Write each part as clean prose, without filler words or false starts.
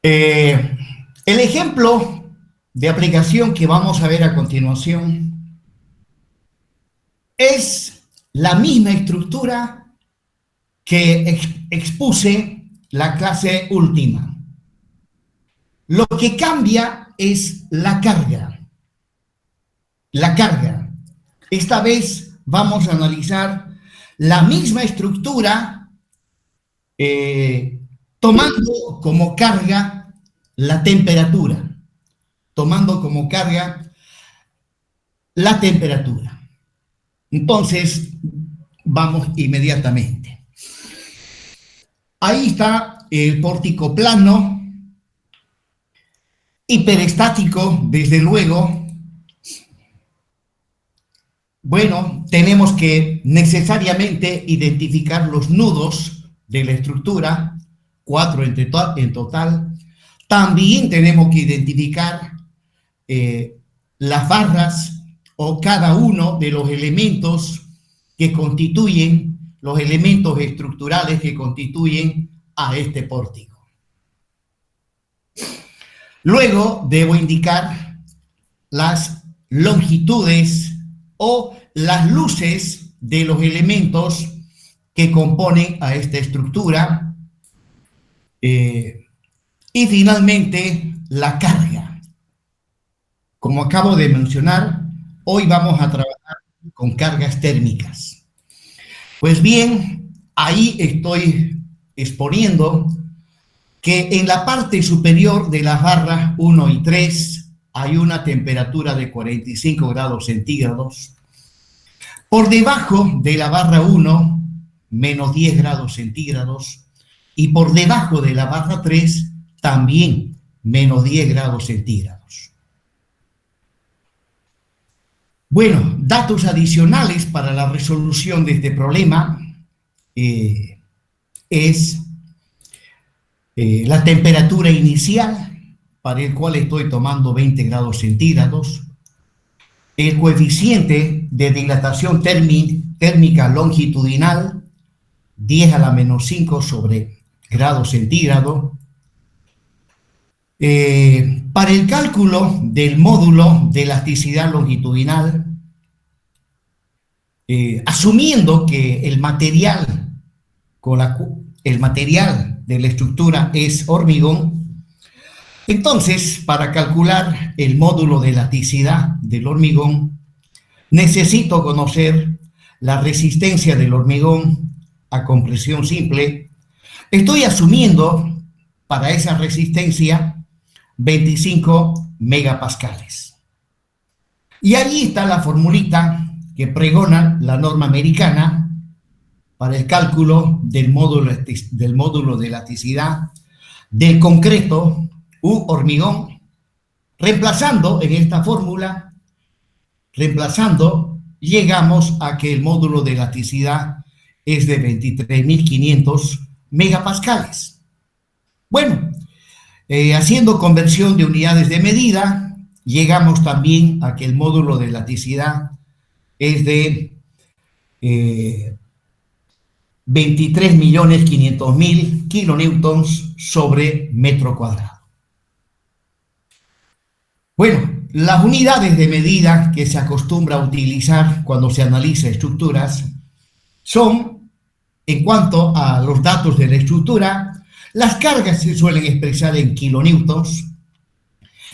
Eh, el ejemplo de aplicación que vamos a ver a continuación es la misma estructura que expuse la clase última. Lo que cambia es la carga. La carga. Esta vez vamos a analizar la misma estructura tomando como carga la temperatura. Tomando como carga la temperatura. Entonces, vamos inmediatamente. Ahí está el pórtico plano, hiperestático, desde luego. Bueno, tenemos que necesariamente identificar los nudos de la estructura, 4 en total. También tenemos que identificar las barras o cada uno de los elementos que constituyen, los elementos estructurales que constituyen a este pórtico. Luego debo indicar las longitudes o las luces de los elementos que componen a esta estructura y finalmente la carga. Como acabo de mencionar, hoy vamos a trabajar con cargas térmicas. Pues bien, ahí estoy exponiendo que en la parte superior de las barras 1 y 3 hay una temperatura de 45 grados centígrados. Por debajo de la barra 1, menos 10 grados centígrados. Y por debajo de la barra 3, también menos 10 grados centígrados. Bueno, datos adicionales para la resolución de este problema es la temperatura inicial, para el cual estoy tomando 20 grados centígrados, el coeficiente de dilatación térmica longitudinal, 10 a la menos 5 sobre grados centígrados. Para el cálculo del módulo de elasticidad longitudinal, asumiendo que el material de la estructura es hormigón, entonces para calcular el módulo de elasticidad del hormigón necesito conocer la resistencia del hormigón a compresión simple. Estoy asumiendo para esa resistencia 25 megapascales. Y allí está la formulita que pregona la norma americana para el cálculo del módulo de elasticidad del concreto u hormigón, reemplazando en esta fórmula, llegamos a que el módulo de elasticidad es de 23.500 megapascales. Bueno, haciendo conversión de unidades de medida, llegamos también a que el módulo de elasticidad es de 23.500.000 kilonewtons sobre metro cuadrado. Bueno, las unidades de medida que se acostumbra a utilizar cuando se analiza estructuras son, en cuanto a los datos de la estructura, las cargas se suelen expresar en kilonewtons,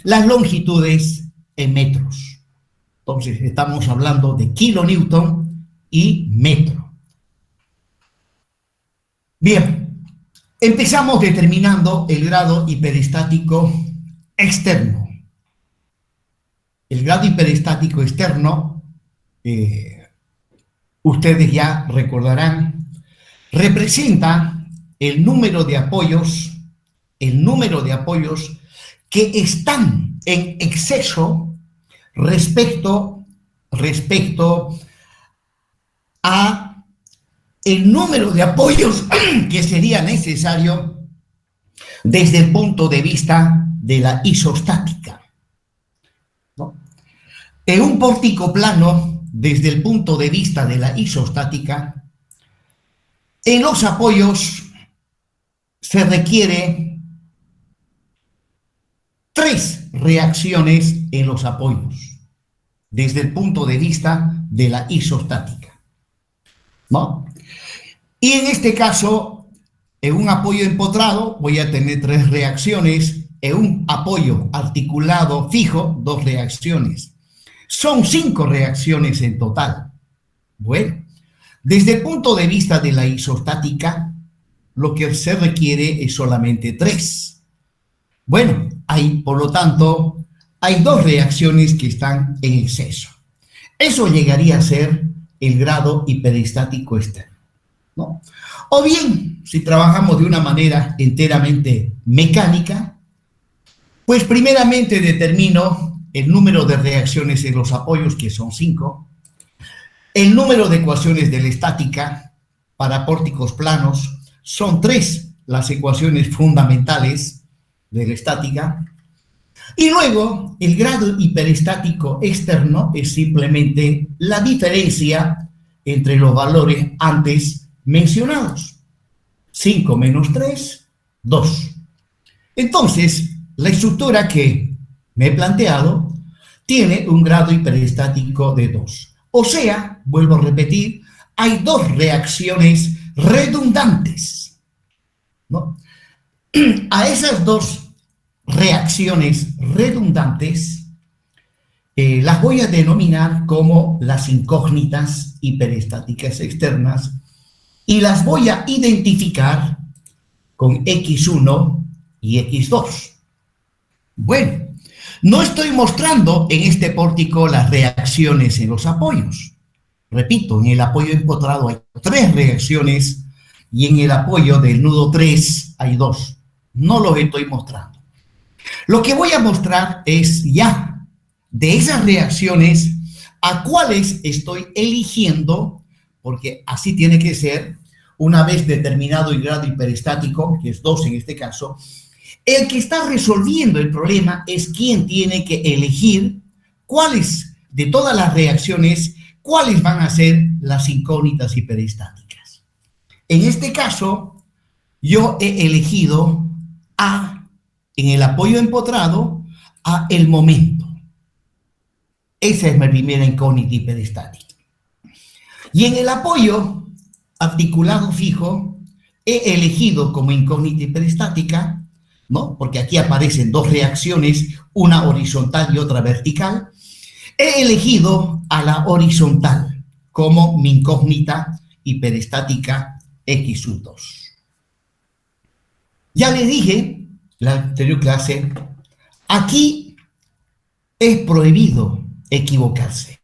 las longitudes en metros. Entonces, estamos hablando de kilonewton y metro. Bien, empezamos determinando el grado hiperestático externo. El grado hiperestático externo, ustedes ya recordarán, representa el número de apoyos que están en exceso respecto a el número de apoyos que sería necesario desde el punto de vista de la isostática, ¿no? En un pórtico plano, desde el punto de vista de la isostática, en los apoyos se requiere tres reacciones en los apoyos, desde el punto de vista de la isostática, ¿no? Y en este caso, en un apoyo empotrado voy a tener tres reacciones, en un apoyo articulado fijo, dos reacciones. Son 5 reacciones en total. Bueno, desde el punto de vista de la isostática, lo que se requiere es solamente 3. Bueno, por lo tanto, hay 2 reacciones que están en exceso. Eso llegaría a ser el grado hiperestático externo, ¿no? O bien, si trabajamos de una manera enteramente mecánica, pues primeramente determino el número de reacciones en los apoyos, que son 5, el número de ecuaciones de la estática para pórticos planos, son 3 las ecuaciones fundamentales de la estática, y luego el grado hiperestático externo es simplemente la diferencia entre los valores antes mencionados. 5 menos 3, 2. Entonces, la estructura que me he planteado tiene un grado hiperestático de 2. O sea, vuelvo a repetir, hay 2 reacciones redundantes, ¿no? A esas 2 reacciones redundantes las voy a denominar como las incógnitas hiperestáticas externas y las voy a identificar con X1 y X2. Bueno, no estoy mostrando en este pórtico las reacciones en los apoyos. Repito, en el apoyo empotrado hay 3 reacciones y en el apoyo del nudo 3 hay 2. No los estoy mostrando. Lo que voy a mostrar es ya de esas reacciones a cuáles estoy eligiendo, porque así tiene que ser, una vez determinado el grado hiperestático, que es 2 en este caso. El que está resolviendo el problema es quien tiene que elegir cuáles de todas las reacciones, cuáles van a ser las incógnitas hiperestáticas. En este caso, yo he elegido A, en el apoyo empotrado, a el momento. Esa es mi primera incógnita hiperestática. Y en el apoyo articulado fijo, he elegido como incógnita hiperestática, ¿no? Porque aquí aparecen 2 reacciones, una horizontal y otra vertical. He elegido a la horizontal como mi incógnita hiperestática X2. Ya le dije en la anterior clase, aquí es prohibido equivocarse,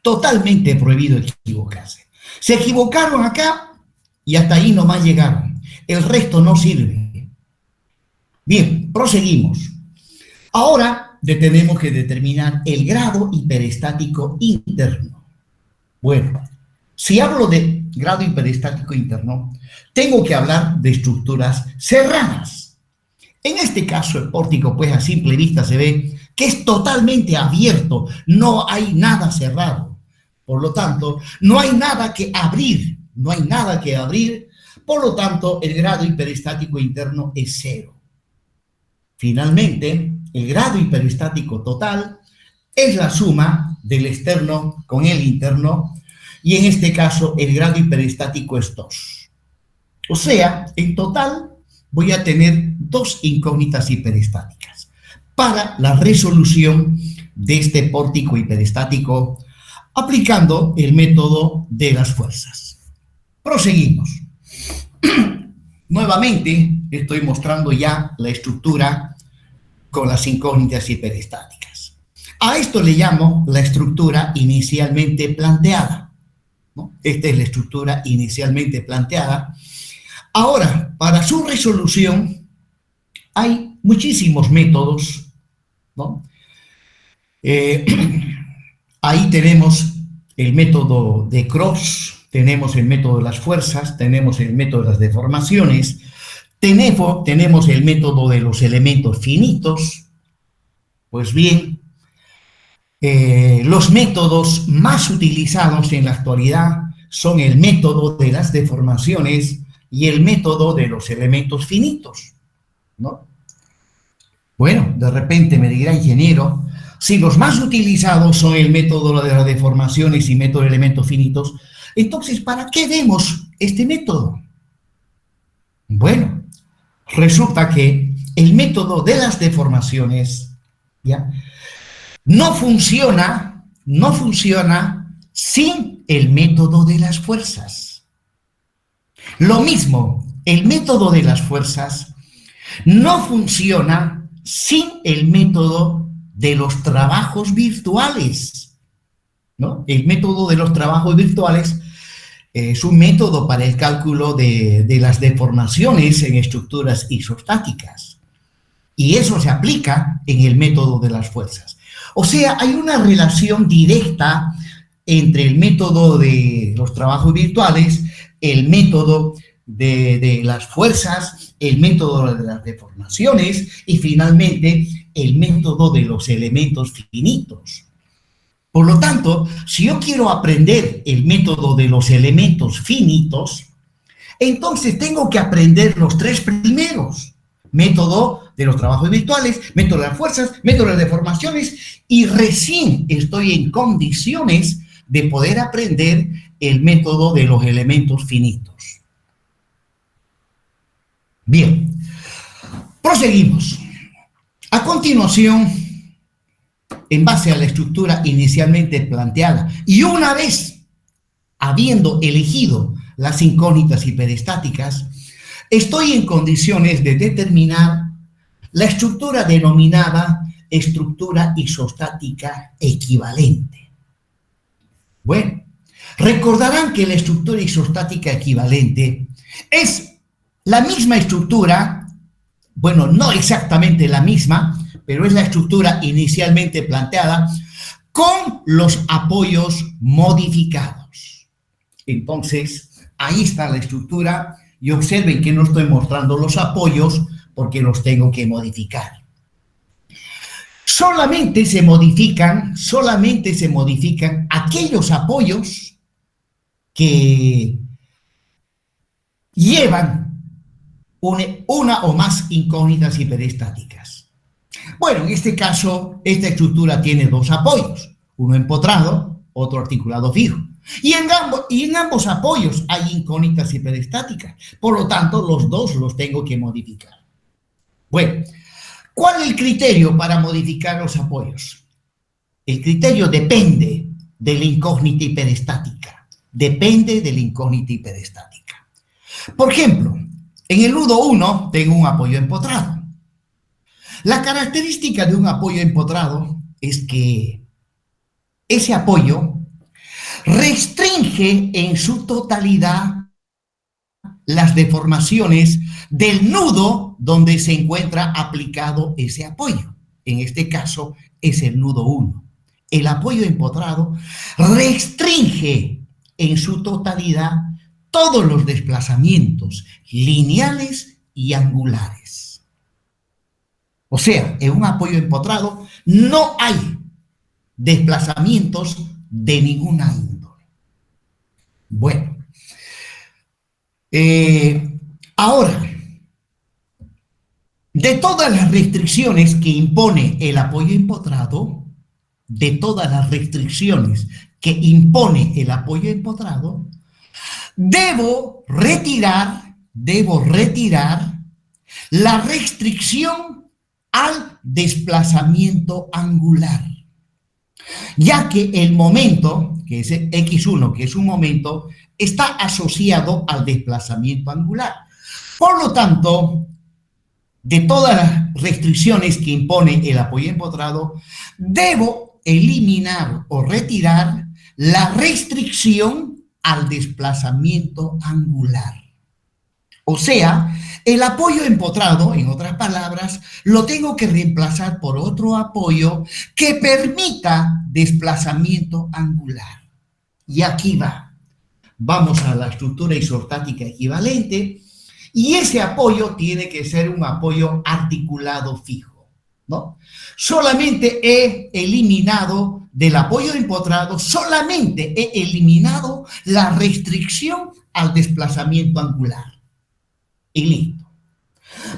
totalmente prohibido equivocarse. Se equivocaron acá y hasta ahí nomás llegaron, el resto no sirve. Bien, proseguimos. Ahora tenemos que determinar el grado hiperestático interno. Bueno, si hablo de grado hiperestático interno, tengo que hablar de estructuras cerradas. En este caso, el pórtico, pues a simple vista se ve que es totalmente abierto, no hay nada cerrado. Por lo tanto, no hay nada que abrir, por lo tanto, el grado hiperestático interno es 0. Finalmente, el grado hiperestático total es la suma del externo con el interno, y en este caso el grado hiperestático es 2. O sea, en total voy a tener 2 incógnitas hiperestáticas para la resolución de este pórtico hiperestático aplicando el método de las fuerzas. Proseguimos. Nuevamente estoy mostrando ya la estructura con las incógnitas hiperestáticas. A esto le llamo la estructura inicialmente planteada, ¿no? Esta es la estructura inicialmente planteada. Ahora, para su resolución hay muchísimos métodos, ¿no? Ahí tenemos el método de Cross, tenemos el método de las fuerzas, tenemos el método de las deformaciones, tenemos el método de los elementos finitos. Pues bien, los métodos más utilizados en la actualidad son el método de las deformaciones y el método de los elementos finitos, ¿no? Bueno, de repente me dirá, ingeniero, si los más utilizados son el método de las deformaciones y método de elementos finitos, entonces, ¿para qué vemos este método? Bueno, resulta que el método de las deformaciones, ¿ya?, no funciona sin el método de las fuerzas. Lo mismo, el método de las fuerzas no funciona sin el método de los trabajos virtuales, ¿no? El método de los trabajos virtuales es un método para el cálculo de las deformaciones en estructuras isostáticas. Y eso se aplica en el método de las fuerzas. O sea, hay una relación directa entre el método de los trabajos virtuales, el método de las fuerzas, el método de las deformaciones y finalmente el método de los elementos finitos. Por lo tanto, si yo quiero aprender el método de los elementos finitos, entonces tengo que aprender los tres primeros: método de los trabajos virtuales, método de las fuerzas, método de las deformaciones, y recién estoy en condiciones de poder aprender el método de los elementos finitos. Bien, proseguimos. A continuación, en base a la estructura inicialmente planteada, y una vez habiendo elegido las incógnitas hiperestáticas, estoy en condiciones de determinar la estructura denominada estructura isostática equivalente. Bueno, recordarán que la estructura isostática equivalente es la misma estructura, bueno, no exactamente la misma, pero es la estructura inicialmente planteada con los apoyos modificados. Entonces, ahí está la estructura y observen que no estoy mostrando los apoyos porque los tengo que modificar. Solamente se modifican aquellos apoyos que llevan una o más incógnitas hiperestáticas. Bueno, en este caso, esta estructura tiene dos apoyos, uno empotrado, otro articulado fijo. Y en ambos apoyos hay incógnitas hiperestáticas. Por lo tanto, los dos los tengo que modificar. Bueno, ¿cuál es el criterio para modificar los apoyos? El criterio depende de la incógnita hiperestática. Depende de la incógnita hiperestática. Por ejemplo, en el nudo 1 tengo un apoyo empotrado. La característica de un apoyo empotrado es que ese apoyo restringe en su totalidad las deformaciones del nudo donde se encuentra aplicado ese apoyo. En este caso es el nudo 1. El apoyo empotrado restringe en su totalidad todos los desplazamientos lineales y angulares. O sea, en un apoyo empotrado no hay desplazamientos de ninguna índole. Bueno, ahora, de todas las restricciones que impone el apoyo empotrado, debo retirar la restricción al desplazamiento angular, ya que el momento, que es x1, que es un momento, está asociado al desplazamiento angular. Por lo tanto, de todas las restricciones que impone el apoyo empotrado, debo eliminar o retirar la restricción al desplazamiento angular. O sea, el apoyo empotrado, en otras palabras, lo tengo que reemplazar por otro apoyo que permita desplazamiento angular. Y aquí va. Vamos a la estructura isostática equivalente y ese apoyo tiene que ser un apoyo articulado fijo, ¿no? Solamente he eliminado del apoyo empotrado, solamente he eliminado la restricción al desplazamiento angular. Y listo.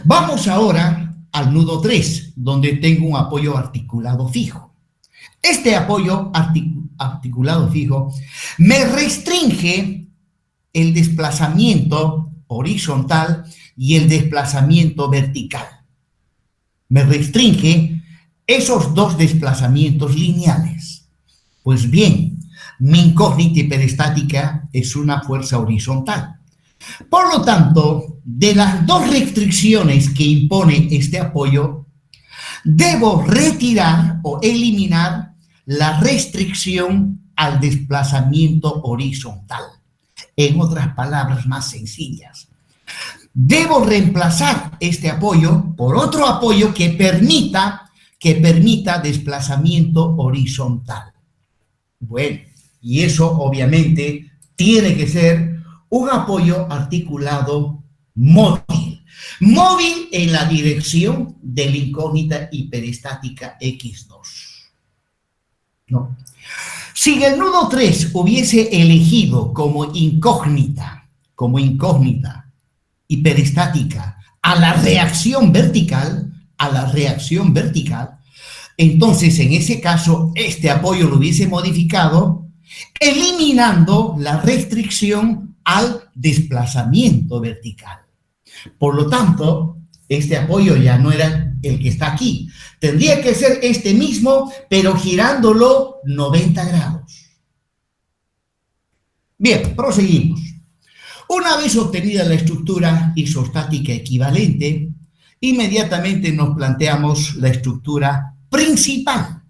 Vamos ahora al nudo 3, donde tengo un apoyo articulado fijo. Este apoyo articulado fijo me restringe el desplazamiento horizontal y el desplazamiento vertical. Me restringe esos dos desplazamientos lineales. Pues bien, mi incógnita hiperestática es una fuerza horizontal. Por lo tanto, de las dos restricciones que impone este apoyo, debo retirar o eliminar la restricción al desplazamiento horizontal. En otras palabras más sencillas, debo reemplazar este apoyo por otro apoyo que permita desplazamiento horizontal. Bueno, y eso obviamente tiene que ser un apoyo articulado móvil. Móvil en la dirección de la incógnita hiperestática X2. ¿No? Si el nudo 3 hubiese elegido como incógnita hiperestática a la reacción vertical, entonces en ese caso este apoyo lo hubiese modificado eliminando la restricción al desplazamiento vertical. Por lo tanto, este apoyo ya no era el que está aquí. Tendría que ser este mismo, pero girándolo 90 grados. Bien, proseguimos. Una vez obtenida la estructura isostática equivalente, inmediatamente nos planteamos la estructura principal.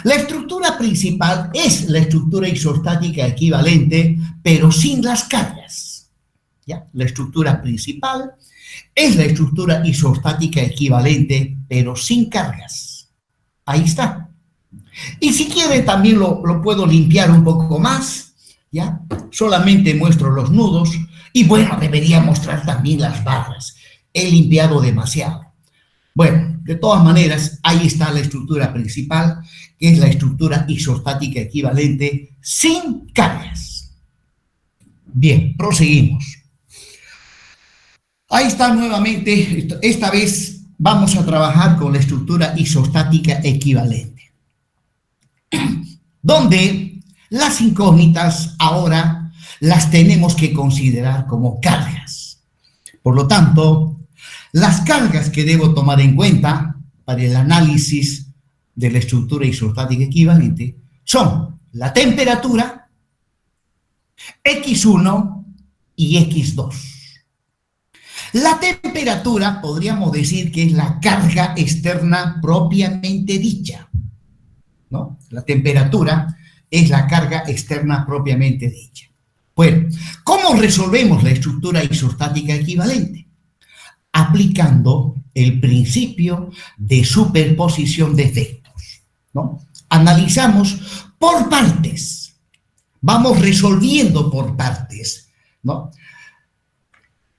La estructura principal es la estructura isostática equivalente, pero sin las cargas. ¿Ya? La estructura principal es la estructura isostática equivalente, pero sin cargas. Ahí está. Y si quiere también lo puedo limpiar un poco más, ¿ya? Solamente muestro los nudos y bueno, debería mostrar también las barras. He limpiado demasiado. Bueno, de todas maneras, ahí está la estructura principal, que es la estructura isostática equivalente sin cargas. Bien, proseguimos. Ahí está nuevamente, esta vez vamos a trabajar con la estructura isostática equivalente, donde las incógnitas ahora las tenemos que considerar como cargas. Por lo tanto, las cargas que debo tomar en cuenta para el análisis de la estructura isostática equivalente son la temperatura, X1 y X2. La temperatura podríamos decir que es la carga externa propiamente dicha, ¿no? La temperatura es la carga externa propiamente dicha. Bueno, ¿cómo resolvemos la estructura isostática equivalente? Aplicando el principio de superposición de efectos, ¿no? Analizamos por partes, vamos resolviendo por partes, ¿no?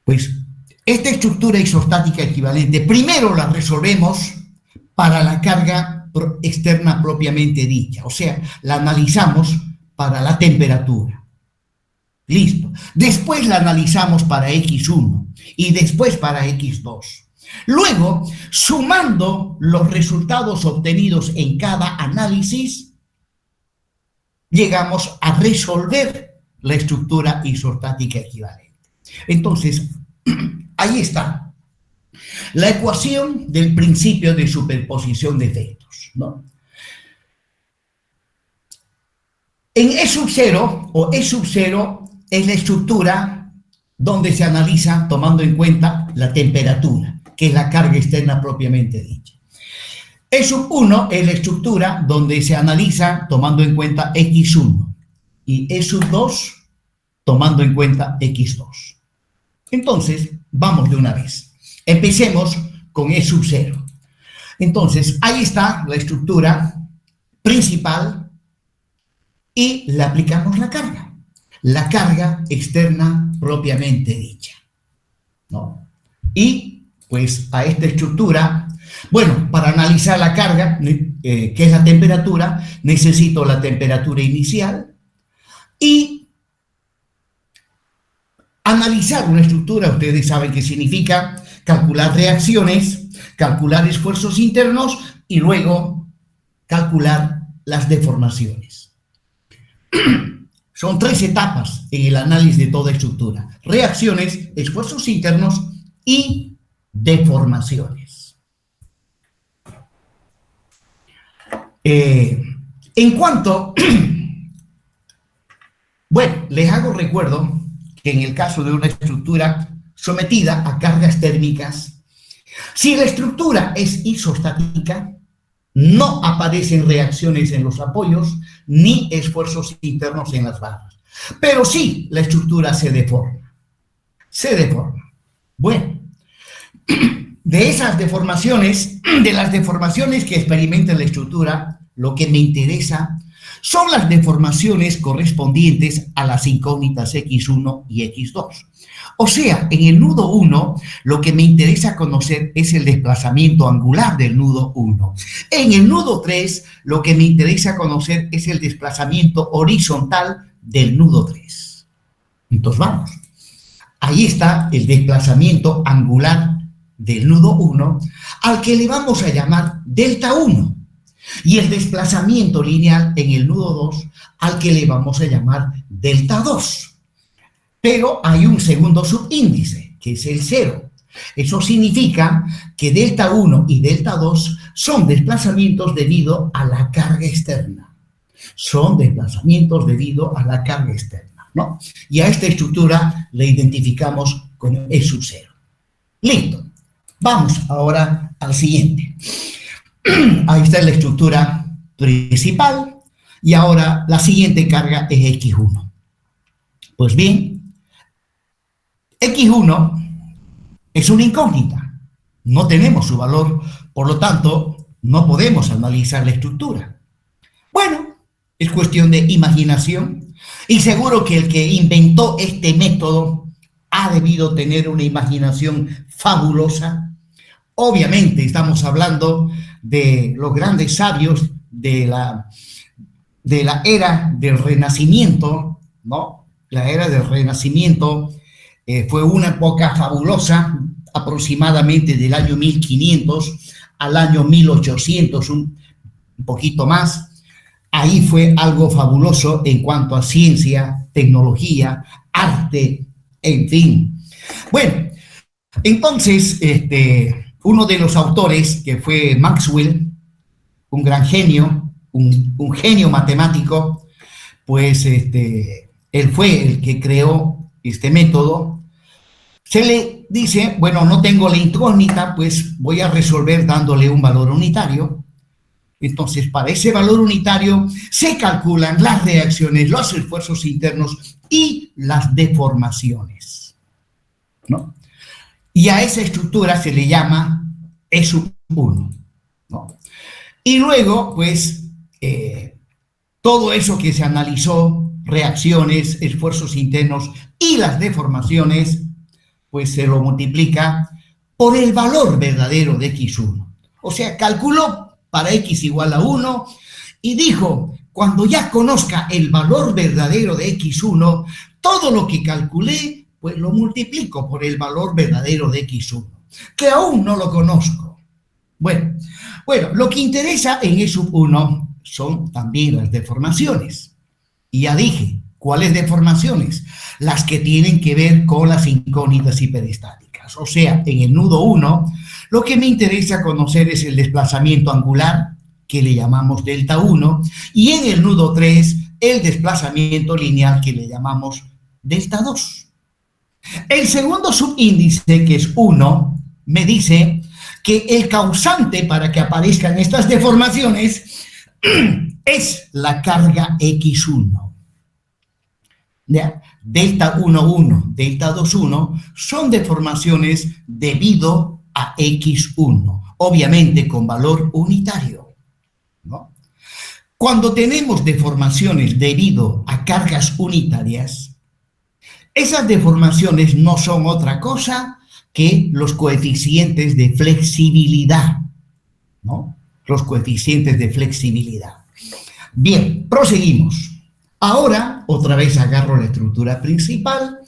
Pues esta estructura isostática equivalente, primero la resolvemos para la carga externa propiamente dicha, o sea, la analizamos para la temperatura. Listo. Después la analizamos para X1 y después para X2. Luego, sumando los resultados obtenidos en cada análisis, llegamos a resolver la estructura isostática equivalente. Entonces, ahí está la ecuación del principio de superposición de efectos, ¿no? En E sub 0 o E sub 0 es la estructura donde se analiza tomando en cuenta la temperatura, que es la carga externa propiamente dicha. E sub 1 es la estructura donde se analiza tomando en cuenta X1 y E sub 2 tomando en cuenta X2. Entonces, vamos de una vez. Empecemos con E sub 0. Entonces, ahí está la estructura principal y le aplicamos la carga externa propiamente dicha, ¿no? Y pues a esta estructura, bueno, para analizar la carga, que es la temperatura, necesito la temperatura inicial y analizar una estructura, ustedes saben qué significa calcular reacciones, calcular esfuerzos internos y luego calcular las deformaciones. Son 3 etapas en el análisis de toda estructura: reacciones, esfuerzos internos y deformaciones. En cuanto, bueno, les hago recuerdo que en el caso de una estructura sometida a cargas térmicas, si la estructura es isostática, no aparecen reacciones en los apoyos ni esfuerzos internos en las barras. Pero sí, la estructura se deforma. Se deforma. Bueno, de esas deformaciones, de las deformaciones que experimenta la estructura, lo que me interesa son las deformaciones correspondientes a las incógnitas X1 y X2. O sea, en el nudo 1, lo que me interesa conocer es el desplazamiento angular del nudo 1. En el nudo 3, lo que me interesa conocer es el desplazamiento horizontal del nudo 3. Entonces, vamos. Ahí está el desplazamiento angular del nudo 1, al que le vamos a llamar delta 1. Y el desplazamiento lineal en el nudo 2, al que le vamos a llamar delta 2. Pero hay un segundo subíndice, que es el 0. Eso significa que delta 1 y delta 2 son desplazamientos debido a la carga externa. Son desplazamientos debido a la carga externa, ¿no? Y a esta estructura la identificamos con E sub 0. Listo. Vamos ahora al siguiente. Ahí está la estructura principal y ahora la siguiente carga es X1. Pues bien, X1 es una incógnita, no tenemos su valor, por lo tanto, no podemos analizar la estructura. Bueno, es cuestión de imaginación y seguro que el que inventó este método ha debido tener una imaginación fabulosa. Obviamente estamos hablando de los grandes sabios de la era del Renacimiento, ¿no? La era del Renacimiento fue una época fabulosa, aproximadamente del año 1500 al año 1800, un poquito más. Ahí fue algo fabuloso en cuanto a ciencia, tecnología, arte, en fin. Bueno, entonces, uno de los autores, que fue Maxwell, un gran genio, un genio matemático, pues él fue el que creó este método. Se le dice, bueno, no tengo la incógnita, pues voy a resolver dándole un valor unitario. Entonces, para ese valor unitario se calculan las reacciones, los esfuerzos internos y las deformaciones, ¿no? Y a esa estructura se le llama E sub 1, ¿no? Y luego, pues, todo eso que se analizó, reacciones, esfuerzos internos y las deformaciones, pues se lo multiplica por el valor verdadero de X1. O sea, calculó para X igual a 1 y dijo, cuando ya conozca el valor verdadero de X1, todo lo que calculé, pues lo multiplico por el valor verdadero de X1, que aún no lo conozco. Bueno, lo que interesa en E sub 1 son también las deformaciones. Y ya dije, ¿cuáles deformaciones? Las que tienen que ver con las incógnitas hiperestáticas. O sea, en el nudo 1, lo que me interesa conocer es el desplazamiento angular, que le llamamos delta 1, y en el nudo 3, el desplazamiento lineal, que le llamamos delta 2. El segundo subíndice, que es 1, me dice que el causante para que aparezcan estas deformaciones es la carga X1. ¿Ya? Delta 1,1, delta 2,1 son deformaciones debido a X1, obviamente con valor unitario, ¿no? Cuando tenemos deformaciones debido a cargas unitarias, esas deformaciones no son otra cosa que los coeficientes de flexibilidad, ¿no? Los coeficientes de flexibilidad. Bien, proseguimos. Ahora, otra vez agarro la estructura principal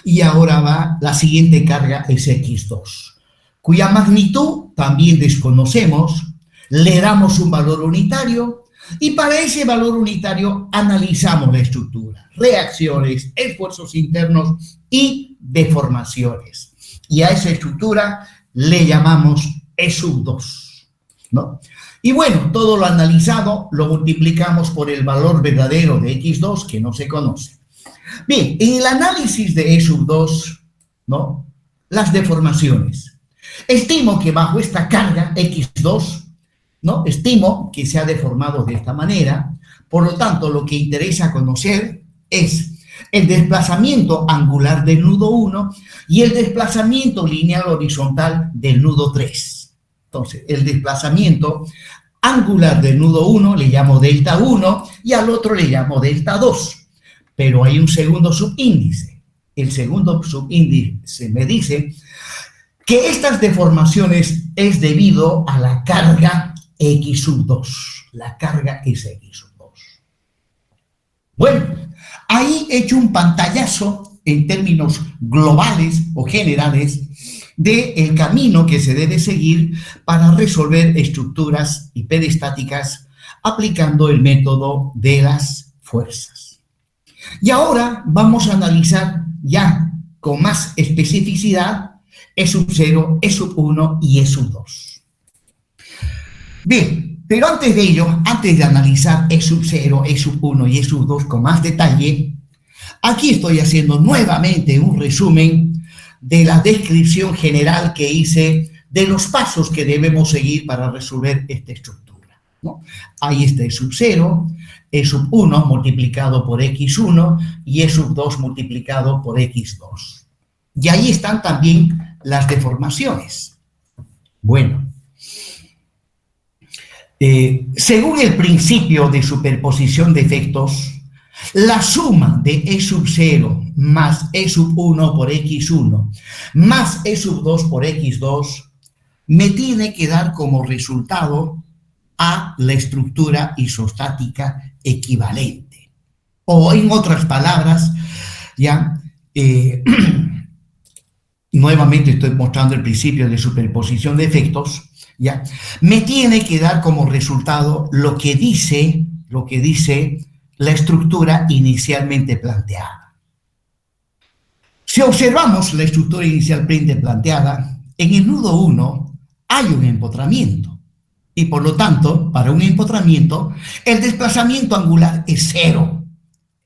y ahora va la siguiente carga, es X2, cuya magnitud también desconocemos, le damos un valor unitario y para ese valor unitario analizamos la estructura, reacciones, esfuerzos internos y deformaciones. Y a esa estructura le llamamos E sub 2, ¿no? Y bueno, todo lo analizado lo multiplicamos por el valor verdadero de X2 que no se conoce. Bien, en el análisis de E sub 2, ¿no? Las deformaciones. Estimo que bajo esta carga X2, ¿no? Estimo que se ha deformado de esta manera. Por lo tanto, lo que interesa conocer es el desplazamiento angular del nudo 1 y el desplazamiento lineal horizontal del nudo 3. Entonces, el desplazamiento angular del nudo 1 le llamo delta 1 y al otro le llamo delta 2. Pero hay un segundo subíndice. El segundo subíndice me dice que estas deformaciones es debido a la carga X sub 2. La carga es X sub 2. Bueno, ahí he hecho un pantallazo en términos globales o generales del camino que se debe seguir para resolver estructuras hiperestáticas aplicando el método de las fuerzas. Y ahora vamos a analizar ya con más especificidad E sub 0, E sub 1 y E sub 2. Bien, pero antes de ello, antes de analizar E sub 0, E sub 1 y E sub 2 con más detalle, aquí estoy haciendo nuevamente un resumen de la descripción general que hice de los pasos que debemos seguir para resolver esta estructura, ¿no? Ahí está E sub 0, E sub 1 multiplicado por X1 y E sub 2 multiplicado por X2. Y ahí están también las deformaciones. Bueno, según el principio de superposición de efectos, la suma de E sub 0 más E sub 1 por X1 más E sub 2 por X2 me tiene que dar como resultado a la estructura isostática equivalente. O en otras palabras, ya, nuevamente estoy mostrando el principio de superposición de efectos, ya, me tiene que dar como resultado lo que dice la estructura inicialmente planteada. Si observamos la estructura inicialmente planteada, en el nudo 1 hay un empotramiento y por lo tanto, para un empotramiento, el desplazamiento angular es cero.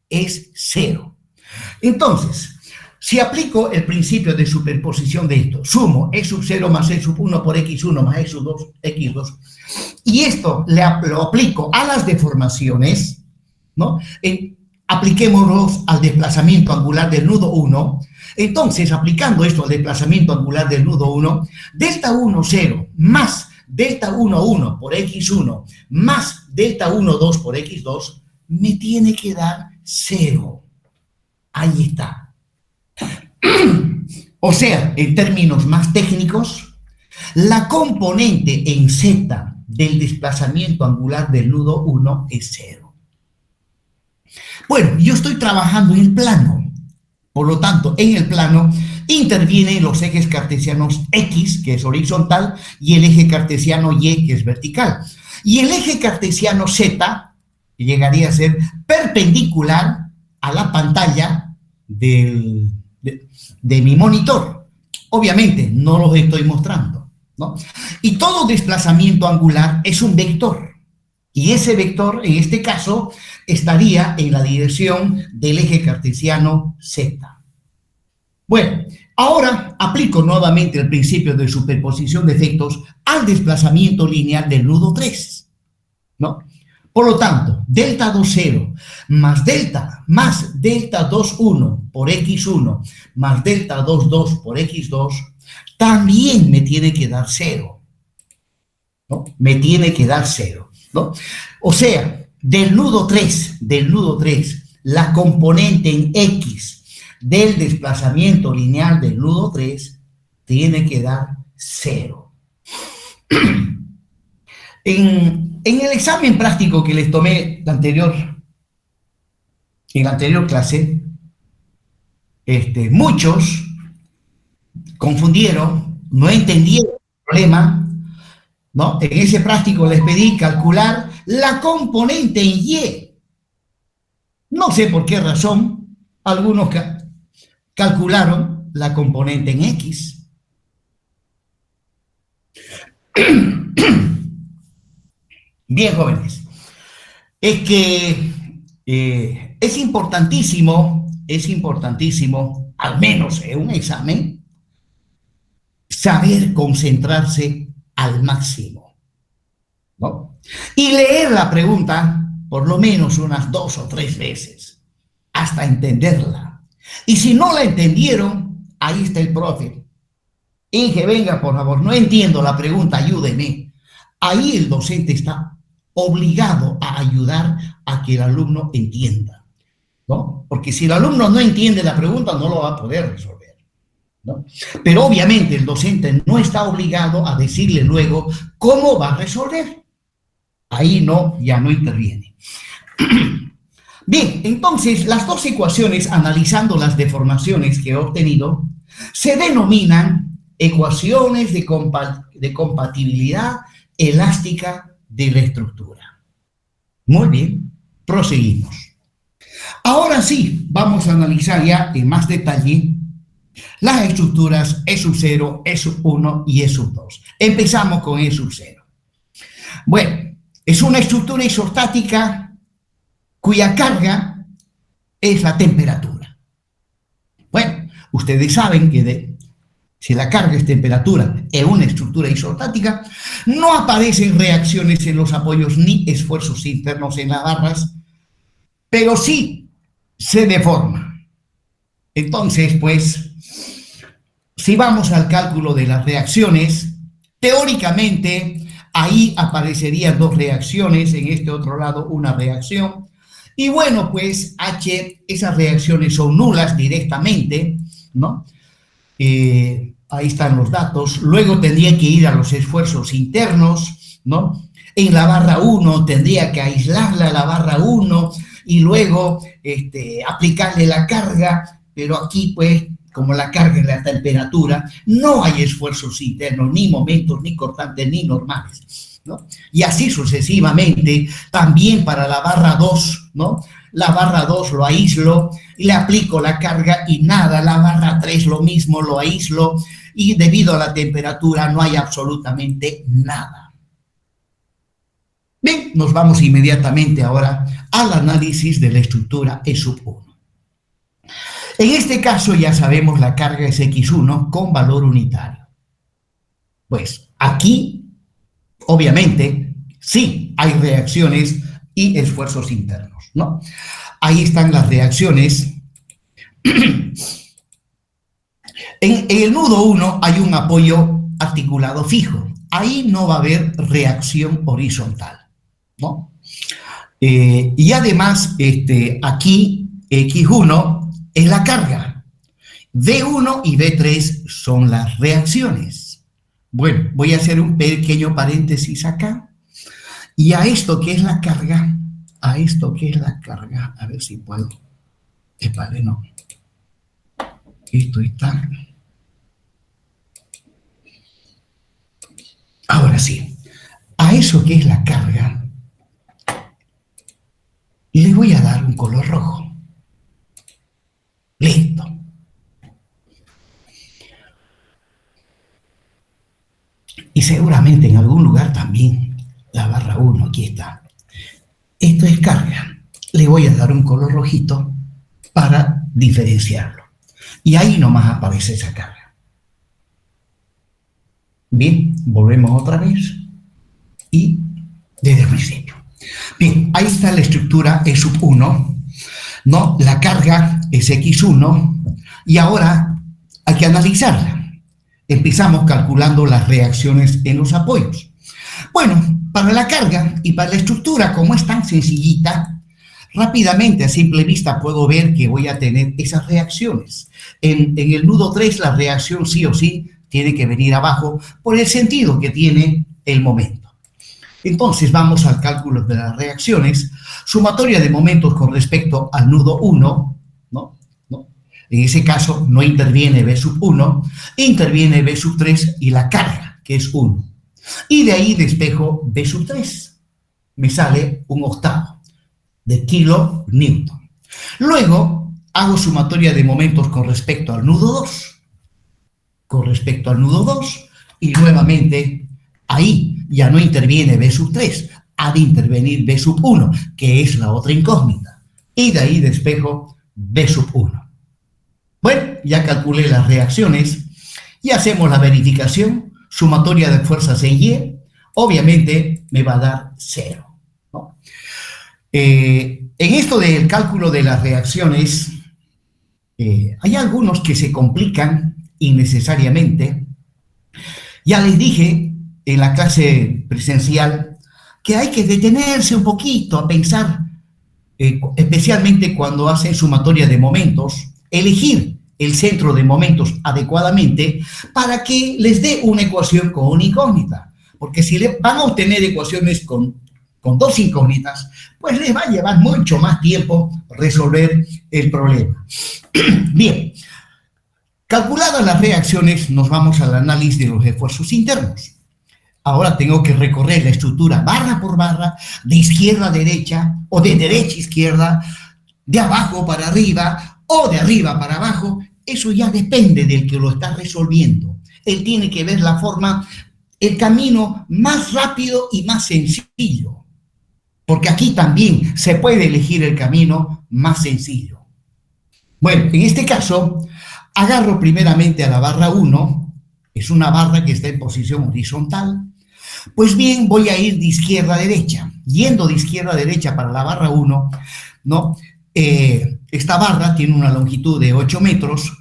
Es cero. Entonces, si aplico el principio de superposición de esto, sumo E sub 0 más E sub 1 por X1 más E sub 2, X2, y esto lo aplico a las deformaciones, ¿no? Apliquémoslo al desplazamiento angular del nudo 1. Entonces, aplicando esto al desplazamiento angular del nudo 1, delta 1, 0 más delta 1, 1 por X1 más delta 1, 2 por X2 me tiene que dar 0. Ahí está. O sea, en términos más técnicos, la componente en Z del desplazamiento angular del nudo 1 es 0. Bueno, yo estoy trabajando en el plano. Por lo tanto, en el plano intervienen los ejes cartesianos X, que es horizontal, y el eje cartesiano Y, que es vertical. Y el eje cartesiano Z llegaría a ser perpendicular a la pantalla de mi monitor. Obviamente, no los estoy mostrando, ¿no? Y todo desplazamiento angular es un vector. Y ese vector, en este caso, estaría en la dirección del eje cartesiano Z. Bueno, ahora aplico nuevamente el principio de superposición de efectos al desplazamiento lineal del nudo 3, ¿no? Por lo tanto, delta 2, 0 más delta 2, 1 por X1 más delta 2, 2 por X2 también me tiene que dar 0, ¿no? Me tiene que dar 0, ¿no? O sea, del nudo 3, la componente en X del desplazamiento lineal del nudo 3 tiene que dar 0. En el examen práctico que les tomé en la anterior clase, muchos confundieron, no entendieron el problema, ¿no? En ese práctico les pedí calcular la componente en Y. No sé por qué razón, algunos calcularon la componente en X. Bien, jóvenes, es que es importantísimo, al menos en un examen, saber concentrarse al máximo, ¿no? Y leer la pregunta por lo menos unas 2 o 3 veces, hasta entenderla. Y si no la entendieron, ahí está el profe. Inge, venga, por favor, no entiendo la pregunta, ayúdeme. Ahí el docente está obligado a ayudar a que el alumno entienda, ¿no? Porque si el alumno no entiende la pregunta, no lo va a poder resolver, ¿no? Pero obviamente el docente no está obligado a decirle luego cómo va a resolver. Ahí no, ya no interviene. Bien, entonces las dos ecuaciones, analizando las deformaciones que he obtenido, se denominan ecuaciones de compatibilidad elástica de la estructura. Muy bien, proseguimos. Ahora sí, vamos a analizar ya en más detalle las estructuras E0, E1 y E2. Empezamos con E0. Bueno, es una estructura isostática cuya carga es la temperatura. Bueno, ustedes saben que si la carga es temperatura en una estructura isostática, no aparecen reacciones en los apoyos ni esfuerzos internos en las barras, pero sí se deforma. Entonces, pues, si vamos al cálculo de las reacciones, teóricamente ahí aparecerían dos reacciones, en este otro lado una reacción, y bueno, pues esas reacciones son nulas directamente, ¿no? Ahí están los datos. Luego tendría que ir a los esfuerzos internos, ¿no? En la barra 1 tendría que aislarla a la barra 1 y luego aplicarle la carga, pero aquí pues como la carga es la temperatura, no hay esfuerzos internos, ni momentos, ni cortantes, ni normales, ¿no? Y así sucesivamente, también para la barra 2, ¿no? La barra 2 lo aíslo, le aplico la carga y nada, la barra 3 lo mismo, lo aíslo, y debido a la temperatura no hay absolutamente nada. Bien, nos vamos inmediatamente ahora al análisis de la estructura E1. En este caso ya sabemos la carga es X1 con valor unitario. Pues aquí, obviamente, sí hay reacciones y esfuerzos internos, ¿no? Ahí están las reacciones. En el nudo 1 hay un apoyo articulado fijo. Ahí no va a haber reacción horizontal, ¿no? Y además, aquí X1 es la carga. V1 y V3 son las reacciones. Bueno, voy a hacer un pequeño paréntesis acá. Y a esto que es la carga, a ver si puedo. Vale, no. Esto está. Ahora sí. A eso que es la carga, le voy a dar un color rojo. Listo. Y seguramente en algún lugar también la barra 1, aquí está. Esto es carga. Le voy a dar un color rojito para diferenciarlo. Y ahí nomás aparece esa carga. Bien, volvemos otra vez. Y desde el principio. Bien, ahí está la estructura E1, ¿no? La carga es X1 y ahora hay que analizarla. Empezamos calculando las reacciones en los apoyos. Bueno, para la carga y para la estructura, como es tan sencillita, rápidamente a simple vista puedo ver que voy a tener esas reacciones. En el nudo 3 la reacción sí o sí tiene que venir abajo por el sentido que tiene el momento. Entonces vamos al cálculo de las reacciones, sumatoria de momentos con respecto al nudo 1, ¿no? En ese caso no interviene B1, interviene B3 y la carga, que es 1. Y de ahí despejo B sub 3. Me sale un octavo de kilonewton. Luego hago sumatoria de momentos con respecto al nudo 2. Con respecto al nudo 2. Y nuevamente ahí ya no interviene B sub 3. Ha de intervenir B sub 1, que es la otra incógnita. Y de ahí despejo B sub 1. Bueno, ya calculé las reacciones y hacemos la verificación, sumatoria de fuerzas en Y, obviamente me va a dar 0, ¿no? En esto del cálculo de las reacciones, hay algunos que se complican innecesariamente. Ya les dije en la clase presencial que hay que detenerse un poquito a pensar, especialmente cuando hacen sumatoria de momentos, elegir el centro de momentos adecuadamente para que les dé una ecuación con una incógnita. Porque si van a obtener ecuaciones con dos incógnitas, pues les va a llevar mucho más tiempo resolver el problema. Bien, calculadas las reacciones, nos vamos al análisis de los esfuerzos internos. Ahora tengo que recorrer la estructura barra por barra, de izquierda a derecha, o de derecha a izquierda, de abajo para arriba, o de arriba para abajo. Eso ya depende del que lo está resolviendo. Él tiene que ver la forma, el camino más rápido y más sencillo. Porque aquí también se puede elegir el camino más sencillo. Bueno, en este caso, agarro primeramente a la barra 1, es una barra que está en posición horizontal. Pues bien, voy a ir de izquierda a derecha. Yendo de izquierda a derecha para la barra 1, ¿no? Esta barra tiene una longitud de 8 metros.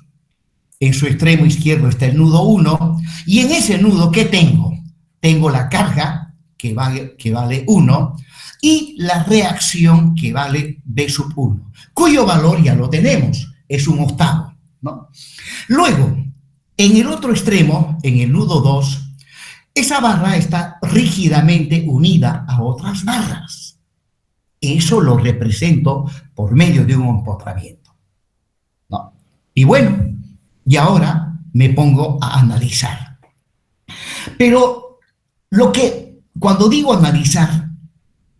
En su extremo izquierdo está el nudo 1. Y en ese nudo, ¿qué tengo? Tengo la carga, que vale 1, y la reacción, que vale B sub 1, cuyo valor ya lo tenemos, es un octavo, ¿no? Luego, en el otro extremo, en el nudo 2, esa barra está rígidamente unida a otras barras. Eso lo represento por medio de un empotramiento, ¿no? Y bueno, y ahora me pongo a analizar. Pero cuando digo analizar,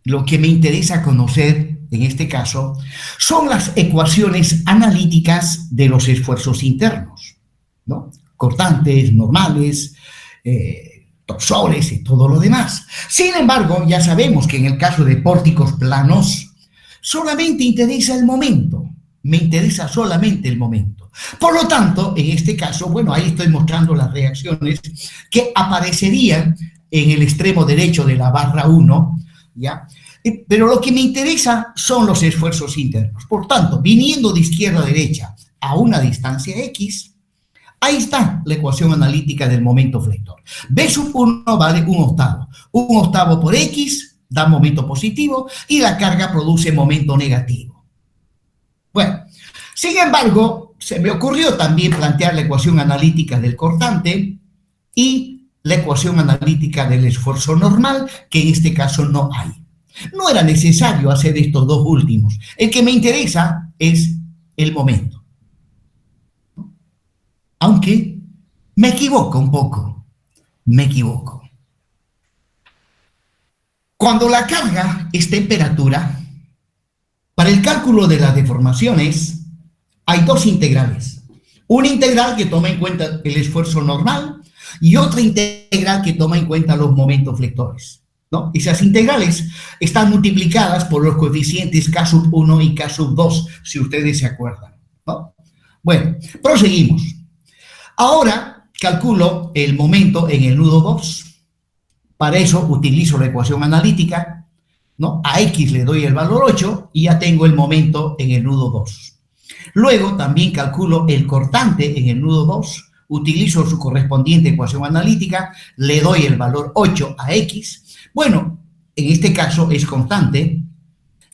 lo que me interesa conocer, en este caso, son las ecuaciones analíticas de los esfuerzos internos, ¿no? Cortantes, normales, torsores y todo lo demás. Sin embargo, ya sabemos que en el caso de pórticos planos, solamente interesa el momento. Me interesa solamente el momento. Por lo tanto, en este caso, bueno, ahí estoy mostrando las reacciones que aparecerían en el extremo derecho de la barra 1, ¿ya? Pero lo que me interesa son los esfuerzos internos. Por tanto, viniendo de izquierda a derecha a una distancia X, ahí está la ecuación analítica del momento flector. B sub 1 vale un octavo. Un octavo por X da momento positivo y la carga produce momento negativo. Bueno, sin embargo, se me ocurrió también plantear la ecuación analítica del cortante y la ecuación analítica del esfuerzo normal, que en este caso no hay. No era necesario hacer estos dos últimos. El que me interesa es el momento. Aunque me equivoco un poco. Me equivoco. Cuando la carga es temperatura, para el cálculo de las deformaciones hay dos integrales. Una integral que toma en cuenta el esfuerzo normal y otra integral que toma en cuenta los momentos flectores, ¿no? Esas integrales están multiplicadas por los coeficientes K sub 1 y K sub 2, si ustedes se acuerdan, ¿no? Bueno, proseguimos. Ahora calculo el momento en el nudo 2. Para eso utilizo la ecuación analítica, ¿no? A X le doy el valor 8 y ya tengo el momento en el nudo 2. Luego también calculo el cortante en el nudo 2, utilizo su correspondiente ecuación analítica, le doy el valor 8 a X. Bueno, en este caso es constante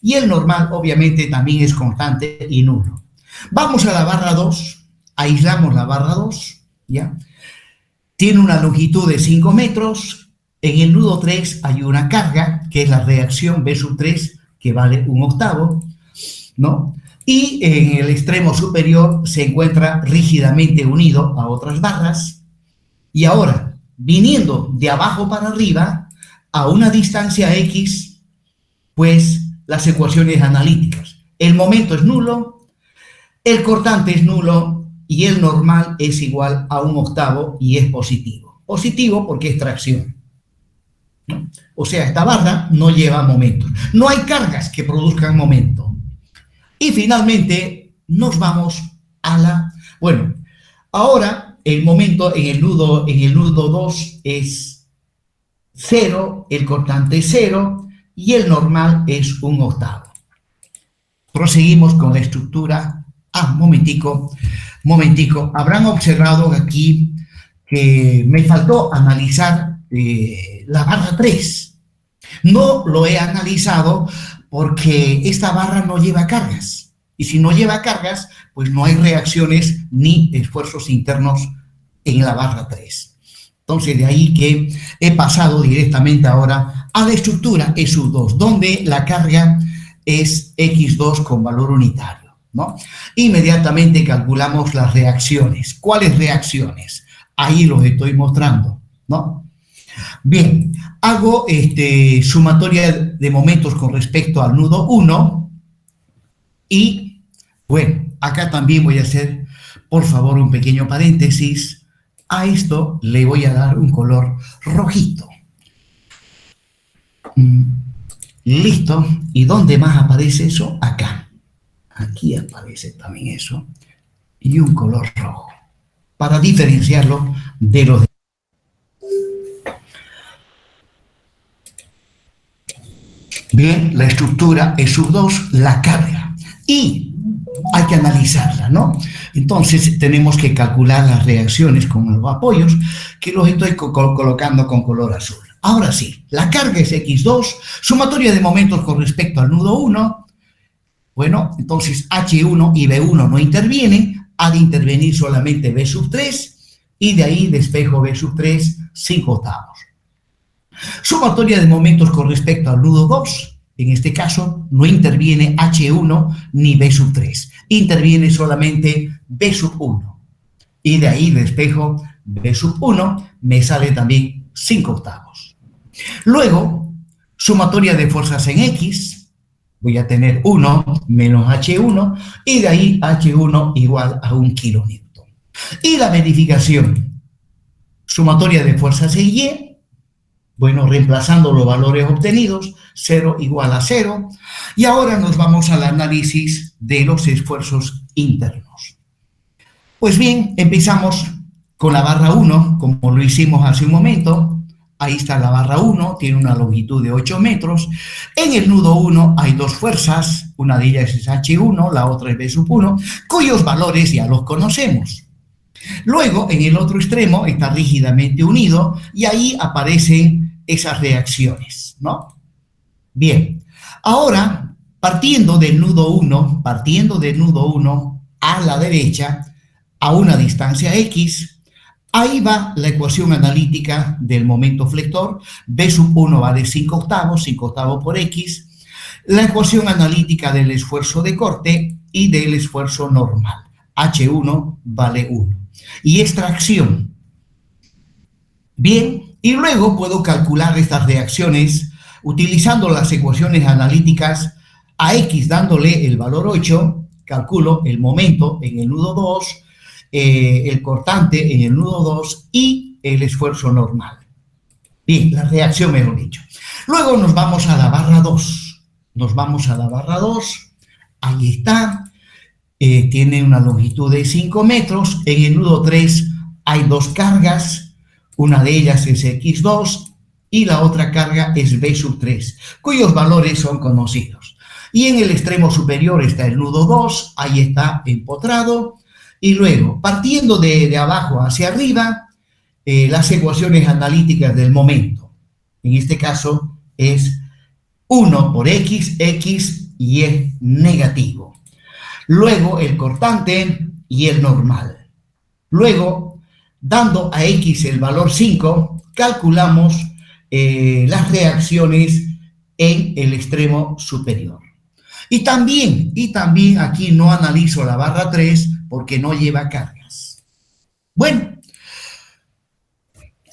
y el normal obviamente también es constante y nulo. Vamos a la barra 2, aislamos la barra 2, ¿ya? Tiene una longitud de 5 metros. En el nudo 3 hay una carga, que es la reacción B sub 3, que vale un octavo, ¿no? Y en el extremo superior se encuentra rígidamente unido a otras barras. Y ahora, viniendo de abajo para arriba a una distancia X, pues las ecuaciones analíticas. El momento es nulo, el cortante es nulo y el normal es igual a 1/8 y es positivo. Positivo porque es tracción, ¿no? O sea, esta barra no lleva momentos. No hay cargas que produzcan momento. Y finalmente nos vamos a la... Bueno, ahora el momento en el nudo 2 es 0, el cortante es 0 y el normal es 1/8. Proseguimos con la estructura. Momentico. Habrán observado aquí que me faltó analizar la barra 3. No lo he analizado porque esta barra no lleva cargas. Y si no lleva cargas, pues no hay reacciones ni esfuerzos internos en la barra 3. Entonces, de ahí que he pasado directamente ahora a la estructura SU2, donde la carga es X2 con valor unitario, ¿no? Inmediatamente calculamos las reacciones. ¿Cuáles reacciones? Ahí los estoy mostrando, ¿no? Bien, hago sumatoria de momentos con respecto al nudo 1 y, bueno, acá también voy a hacer, por favor, un pequeño paréntesis. A esto le voy a dar un color rojito. Listo. ¿Y dónde más aparece eso? Acá. Aquí aparece también eso. Y un color rojo. Para diferenciarlo de los demás. Bien, la estructura es SU2, la carga. Y hay que analizarla, ¿no? Entonces tenemos que calcular las reacciones con los apoyos, que los estoy colocando con color azul. Ahora sí, la carga es X2, sumatoria de momentos con respecto al nudo 1. Bueno, entonces H1 y B1 no intervienen, ha de intervenir solamente B3, y de ahí despejo B3, 5/8. Sumatoria de momentos con respecto al nudo 2, en este caso no interviene H1 ni B3, interviene solamente B1. Y de ahí despejo B1, me sale también 5/8. Luego, sumatoria de fuerzas en X, voy a tener 1 menos H1, y de ahí H1 igual a 1 kilonewton. Y la verificación, sumatoria de fuerzas en Y, bueno, reemplazando los valores obtenidos, 0 igual a 0. Y ahora nos vamos al análisis de los esfuerzos internos. Pues bien, empezamos con la barra 1, como lo hicimos hace un momento. Ahí está la barra 1, tiene una longitud de 8 metros. En el nudo 1 hay dos fuerzas, una de ellas es H1, la otra es B1, cuyos valores ya los conocemos. Luego, en el otro extremo está rígidamente unido y ahí aparecen esas reacciones, ¿no? Bien, ahora, partiendo del nudo 1 a la derecha, a una distancia X, ahí va la ecuación analítica del momento flector. B1 vale 5/8, 5/8 por X. La ecuación analítica del esfuerzo de corte y del esfuerzo normal. H1 vale 1. Y extracción. Bien, y luego puedo calcular estas reacciones utilizando las ecuaciones analíticas. A X dándole el valor 8, calculo el momento en el nudo 2, el cortante en el nudo 2 y el esfuerzo normal. Bien, la reacción mejor dicho. Luego nos vamos a la barra 2. Ahí está. Tiene una longitud de 5 metros. En el nudo 3 hay dos cargas. Una de ellas es X2 y la otra carga es B3, cuyos valores son conocidos. Y en el extremo superior está el nudo 2. Ahí está empotrado. Y luego, partiendo de abajo hacia arriba, las ecuaciones analíticas del momento. En este caso es 1 por X, X y es negativo. Luego el cortante y el normal. Luego, dando a X el valor 5, calculamos las reacciones en el extremo superior. Y también aquí no analizo la barra 3 porque no lleva cargas. Bueno,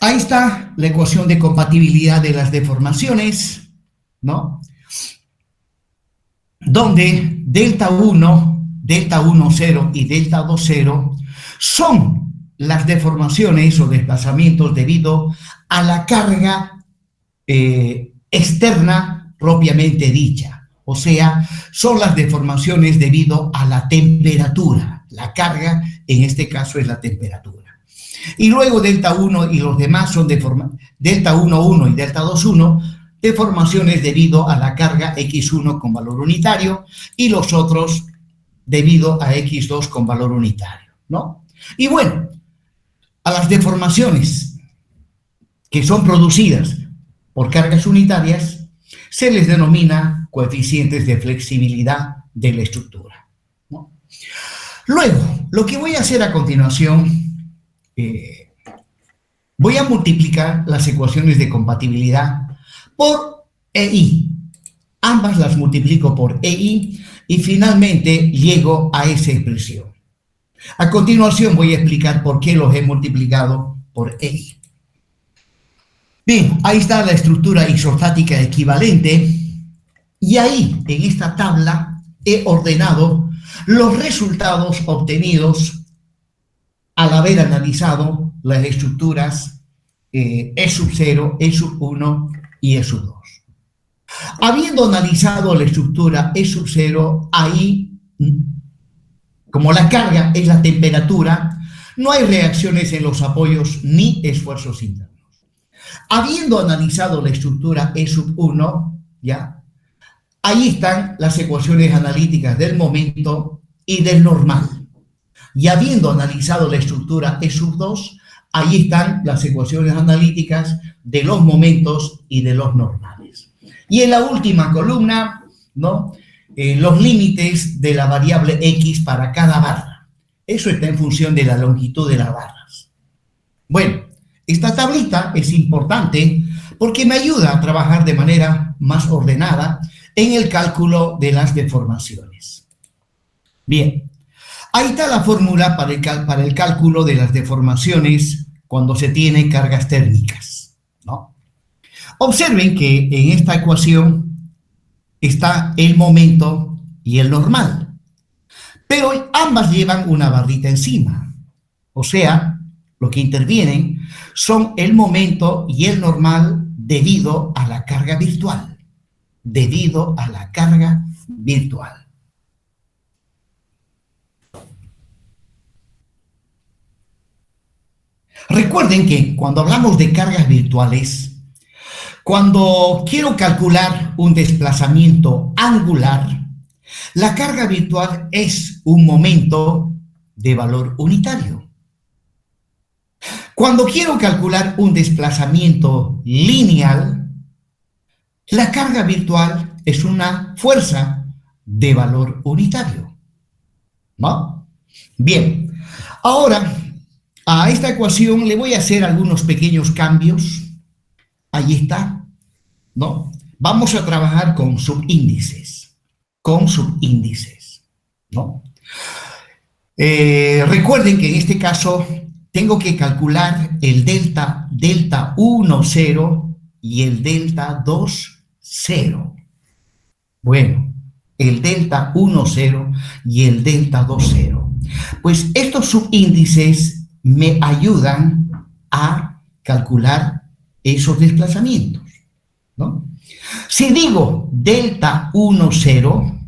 Ahí está la ecuación de compatibilidad de las deformaciones, ¿no? Donde delta 1, delta 1, 0 y delta 2, 0 son las deformaciones o desplazamientos debido a la carga externa propiamente dicha. O sea, son las deformaciones debido a la temperatura. La carga, en este caso, es la temperatura. Y luego delta 1 y los demás son delta 1, 1 y delta 2, 1, deformaciones debido a la carga X1 con valor unitario y los otros debido a X2 con valor unitario, ¿no? Y bueno, a las deformaciones que son producidas por cargas unitarias se les denomina coeficientes de flexibilidad de la estructura, ¿no? Luego, lo que voy a hacer a continuación, voy a multiplicar las ecuaciones de compatibilidad por EI. Ambas las multiplico por EI y finalmente llego a esa expresión. A continuación voy a explicar por qué los he multiplicado por EI. Bien, ahí está la estructura isostática equivalente y ahí, en esta tabla, he ordenado los resultados obtenidos al haber analizado las estructuras E0, E1 y E2. Habiendo analizado la estructura E0, ahí, como la carga es la temperatura, no hay reacciones en los apoyos ni esfuerzos internos. Habiendo analizado la estructura E1, ¿ya? Ahí están las ecuaciones analíticas del momento y del normal. Y habiendo analizado la estructura E2, ahí están las ecuaciones analíticas de los momentos y de los normales. Y en la última columna, ¿no? Los límites de la variable X para cada barra. Eso está en función de la longitud de las barras. Bueno, esta tablita es importante porque me ayuda a trabajar de manera más ordenada en el cálculo de las deformaciones. Bien, ahí está la fórmula para el cálculo de las deformaciones cuando se tiene cargas térmicas, ¿no? Observen que en esta ecuación está el momento y el normal, pero ambas llevan una barrita encima. O sea, lo que intervienen son el momento y el normal debido a la carga virtual. Debido a la carga virtual. Recuerden que cuando hablamos de cargas virtuales, cuando quiero calcular un desplazamiento angular, la carga virtual es un momento de valor unitario. Cuando quiero calcular un desplazamiento lineal, la carga virtual es una fuerza de valor unitario, ¿no? Bien, ahora a esta ecuación le voy a hacer algunos pequeños cambios. Ahí está, ¿no? Vamos a trabajar con subíndices, ¿no? Recuerden que en este caso tengo que calcular el delta 1, 0 y el delta 2, 0. Bueno, el delta 1, 0 y el delta 2, 0. Pues estos subíndices me ayudan a calcular esos desplazamientos, ¿no? Si digo delta 1, 0,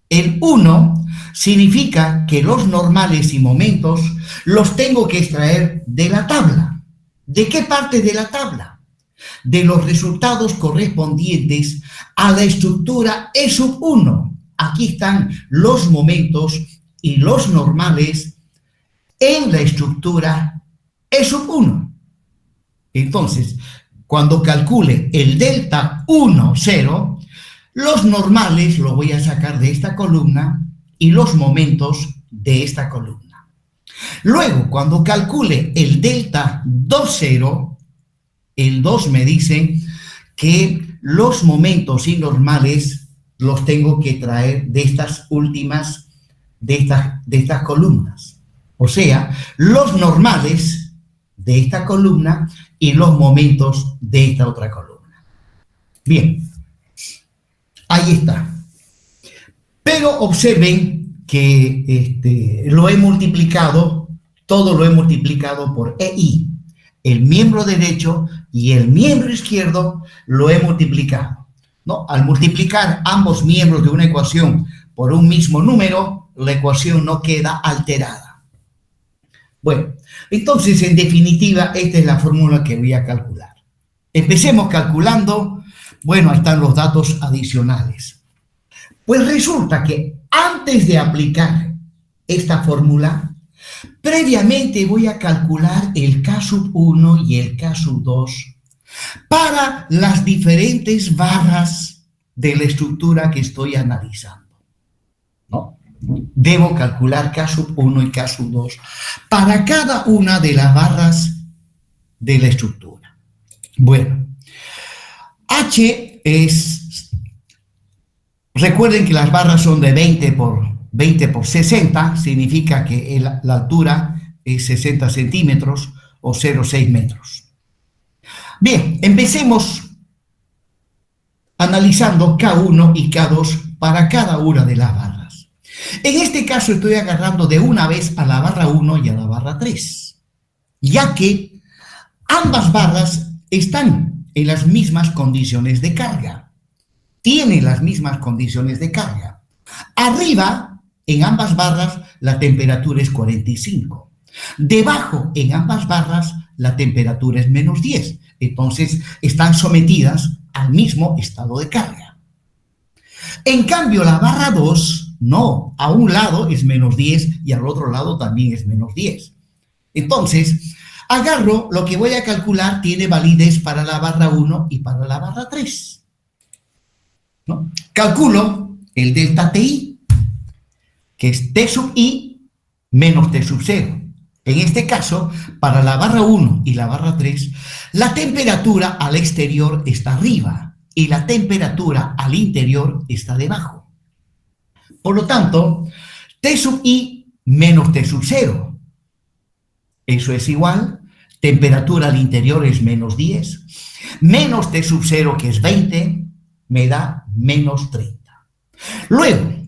el 1 significa que los normales y momentos los tengo que extraer de la tabla. ¿De qué parte de la tabla? De los resultados correspondientes a la estructura E1. Aquí están los momentos y los normales en la estructura E1. Entonces, cuando calcule el delta 1, 0, los normales los voy a sacar de esta columna y los momentos de esta columna. Luego, cuando calcule el delta 2, 0, el 2 me dice que los momentos y normales los tengo que traer de estas últimas, de estas columnas. O sea, los normales de esta columna y los momentos de esta otra columna. Bien, ahí está. Pero observen que lo he multiplicado, todo lo he multiplicado por EI. El miembro derecho y el miembro izquierdo lo he multiplicado, ¿no? Al multiplicar ambos miembros de una ecuación por un mismo número, la ecuación no queda alterada. Bueno, entonces, en definitiva, esta es la fórmula que voy a calcular. Empecemos calculando. Bueno, ahí están los datos adicionales. Pues resulta que antes de aplicar esta fórmula, previamente voy a calcular el K sub 1 y el K sub 2 para las diferentes barras de la estructura que estoy analizando, ¿no? Debo calcular K sub 1 y K sub 2 para cada una de las barras de la estructura. Bueno, H es... Recuerden que las barras son de 20 por 60, significa que la altura es 60 centímetros o 0,6 metros. Bien, empecemos analizando K1 y K2 para cada una de las barras. En este caso estoy agarrando de una vez a la barra 1 y a la barra 3, ya que ambas barras están en las mismas condiciones de carga. Tienen las mismas condiciones de carga. Arriba, en ambas barras, la temperatura es 45. Debajo, en ambas barras, la temperatura es menos 10. Entonces, están sometidas al mismo estado de carga. En cambio, la barra 2, no. A un lado es menos 10 y al otro lado también es menos 10. Entonces, agarro lo que voy a calcular, tiene validez para la barra 1 y para la barra 3. ¿No? Calculo el delta TI, que es T sub I menos T sub 0. En este caso, para la barra 1 y la barra 3, la temperatura al exterior está arriba y la temperatura al interior está debajo. Por lo tanto, T sub I menos T sub 0. Eso es igual, temperatura al interior es menos 10, menos T sub 0, que es 20, me da menos 30. Luego,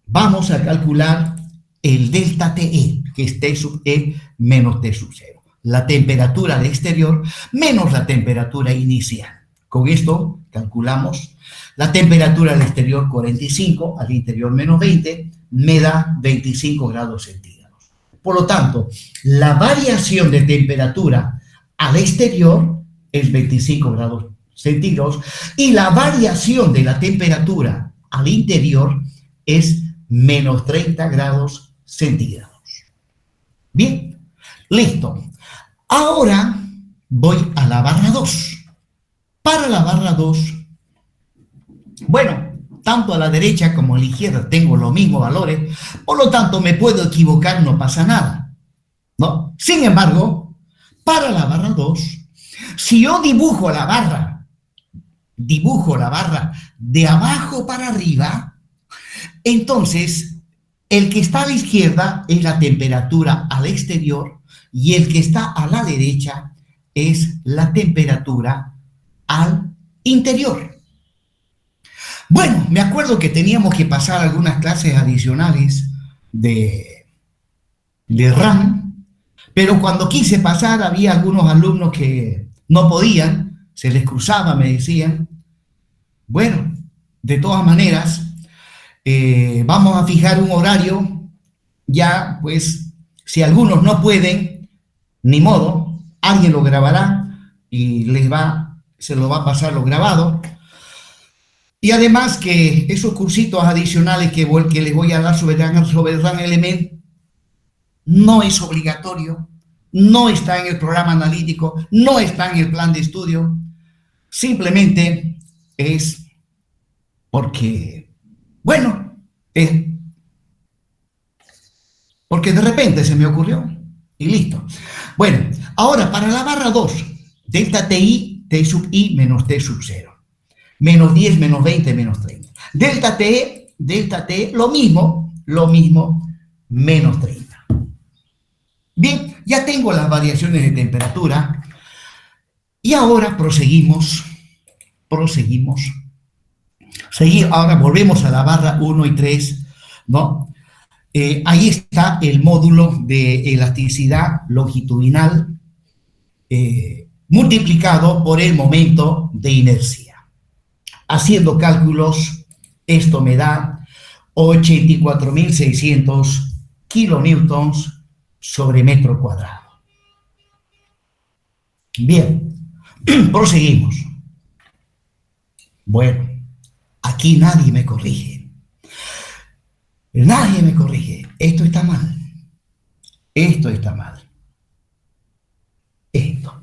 vamos a calcular el delta TE, que es T sub E menos T sub 0. La temperatura al exterior menos la temperatura inicial. Con esto calculamos la temperatura al exterior 45, al interior menos 20, me da 25 grados centígrados. Por lo tanto, la variación de temperatura al exterior es 25 grados centígrados y la variación de la temperatura al interior es menos 30 grados centígrados. Bien, listo. Ahora voy a la barra 2. Para la barra 2, bueno, tanto a la derecha como a la izquierda tengo los mismos valores, por lo tanto me puedo equivocar, no pasa nada, ¿no? Sin embargo, para la barra 2, si yo dibujo la barra de abajo para arriba, entonces el que está a la izquierda es la temperatura al exterior y el que está a la derecha es la temperatura al interior. Bueno, me acuerdo que teníamos que pasar algunas clases adicionales de RAM, pero cuando quise pasar había algunos alumnos que no podían, se les cruzaba, me decían. Bueno, de todas maneras, vamos a fijar un horario, ya pues si algunos no pueden, ni modo, alguien lo grabará y se lo va a pasar lo grabado. Y además que esos cursitos adicionales que les voy a dar sobre RAM Element no es obligatorio, no está en el programa analítico, no está en el plan de estudio, simplemente es porque, bueno, porque de repente se me ocurrió y listo. Bueno, ahora para la barra 2, delta TI, T sub I menos T sub 0. Menos 10, menos 20, menos 30. Delta T, lo mismo, menos 30. Bien, ya tengo las variaciones de temperatura. Y ahora proseguimos. Ahora volvemos a la barra 1 y 3, ¿no? Ahí está el módulo de elasticidad longitudinal multiplicado por el momento de inercia. Haciendo cálculos, esto me da 84.600 kilonewtons sobre metro cuadrado. Bien, proseguimos. Bueno, aquí nadie me corrige. Nadie me corrige. Esto está mal. Esto está mal. Esto.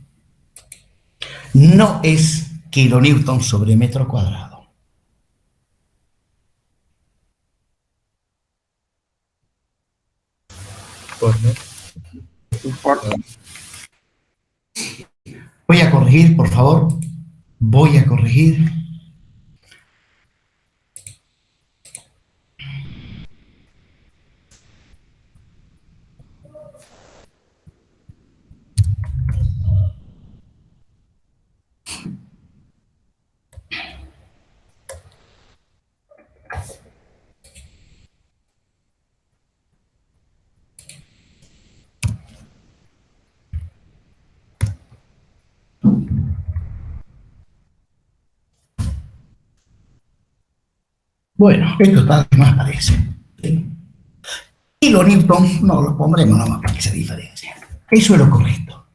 No es kilonewton sobre metro cuadrado. Voy a corregir, por favor. Voy a corregir. Bueno, esto está más parece. Kilonewton, no, lo pondremos nomás para que se diferencie. Eso es lo correcto.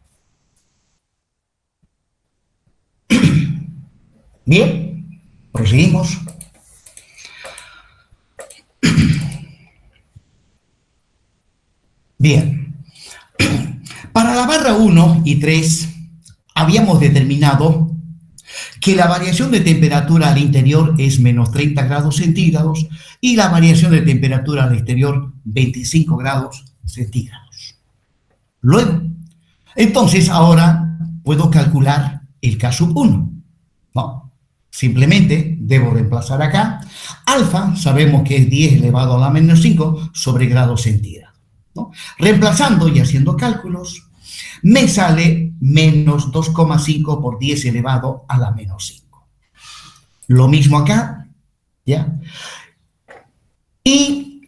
Bien, proseguimos. Bien. Para la barra 1 y 3 habíamos determinado que la variación de temperatura al interior es menos 30 grados centígrados y la variación de temperatura al exterior 25 grados centígrados. Luego, entonces ahora puedo calcular el K sub 1. No, simplemente debo reemplazar acá. Alfa sabemos que es 10 elevado a la menos 5 sobre grados centígrados, ¿no? Reemplazando y haciendo cálculos, me sale menos 2,5 por 10 elevado a la menos 5. Lo mismo acá, ¿ya? Y,